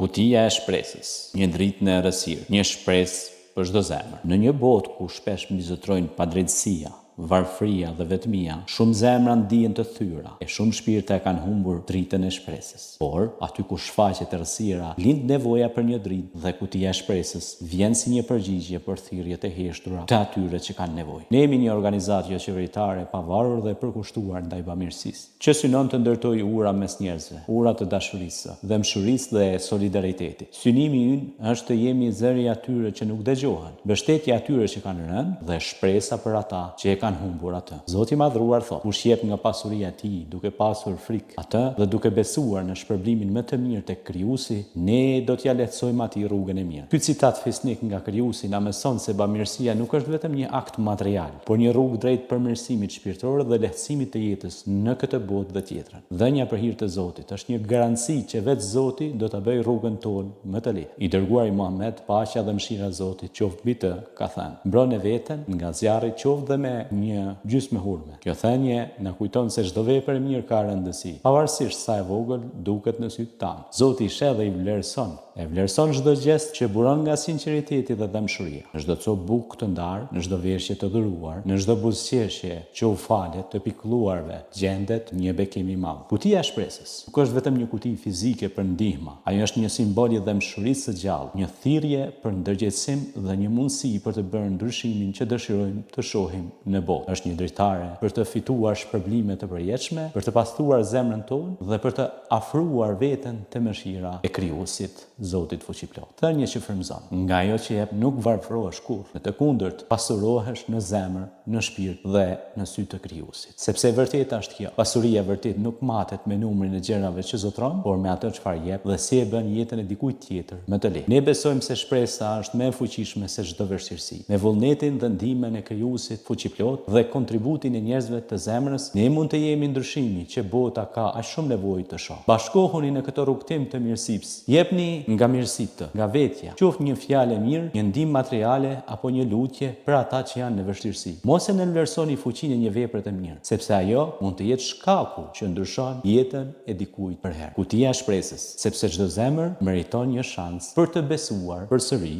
Kutia e shpresës, një dritë në errësirë, një shpresë për çdo zemër. Në një botë ku shpesh mbizotrojnë padrejtësia, varfëria dhe vetmia, shumë zemra ndihen të thyra e shumë shpirtra kanë humbur dritën e shpresës. Por, aty ku shfaqet errësira, lind nevoja për një dritë dhe kutia e shpresës vjen si një përgjigje për thirrjet e heshtura të atyre që kanë nevojë. Ne jemi një organizatë jo qeveritare, pavarur dhe përkushtuar ndaj bamirësisë, që synon të ndërtojë ura mes njerëzve, ura të dashurisë, dhe mshurisë dhe solidaritetit. Synimi ynë është të jemi zëri atyre që nuk dëgjohen, mbështetja atyre që kanë rënë dhe shpresa për ata që e kanë humbur atë. Zoti i madhruar thotë: kush jep nga pasuria e tij, duke pasur frikë atë dhe duke besuar në shpërblimin më të mirë tek Krijuesi, ne do t'ja lehtësojmë atij rrugën e mirë. Ky citat fisnik nga Krijuesi na mëson se bamirësia nuk është vetëm një akt material, por një rrugë drejt përmirësimit shpirtëror dhe lehtësimit të jetës në këtë botë dhe tjetrën. Dhënia për hir të Zotit është një garanci që vetë Zoti do ta bëjë rrugën tonë më të lehtë. I dërguari Muhammed, paqja dhe mëshira e Zotit qoftë mbi të, ka thënë: mbrone veten nga zjarri qoftë dhe me një gjysmë hurme. Kjo thënie na kujton se çdo vepër e mirë ka rëndësi, pavarësisht sa e vogël duket në sytë tanë. Zoti i sheh dhe i vlerëson çdo gest që buron nga sinqeriteti dhe dëmshuria. Në çdo copë bukë të ndarë, në çdo veshje të dhuruar, në çdo buzëqeshje që u falet të pikëlluarve, gjendet një bekim i madh. Kutia e shpresës nuk është vetëm një kuti fizike për ndihmë, ajo është një simbol i dëmshurisë së gjallë, një thirrje për ndërgjegjësim dhe një mundësi për të bërë ndryshimin që dëshirojmë të shohim në botë. Është një dritare për të fituar shpërblime të përjetshme, për të pastruar zemrën tonë dhe për të afruar veten te mëshira e Krijuesit, Zotit fuqiplot. Thënie që frymëzon: nga ajo që jep nuk varfërohesh kurrë, në të kundërt pasurohesh në zemër, në shpirt dhe në sy të Krijuesit. Sepse e vërteta është kjo: pasuria e vërtetë nuk matet me numrin e gjërave që zotron, por me atë çfarë jep dhe si e bën jetën e dikujt tjetër më të lehtë. Ne besojmë se shpresa është më e fuqishme se çdo vështirësi. Me vullnetin dhe ndihmën e Krijuesit fuqiplot dhe kontributin e njerëzve të zemrës, ne mund të jemi ndryshimi që bota ka aq shumë nevojë të shohë. Bashkohuni në këtë rrugtim të mirësisë. Jepni nga mirësitë, nga vetja, qoftë një fjalë e mirë, një ndihmë materiale apo një lutje për ata që janë në vështirësi. Mos e nënvlerësoni fuqinë e një vepre të mirë, sepse ajo mund të jetë shkaku që ndryshon jetën e dikujt për herë. Kutia e shpresës, sepse çdo zemër meriton një shans për të besuar përsëri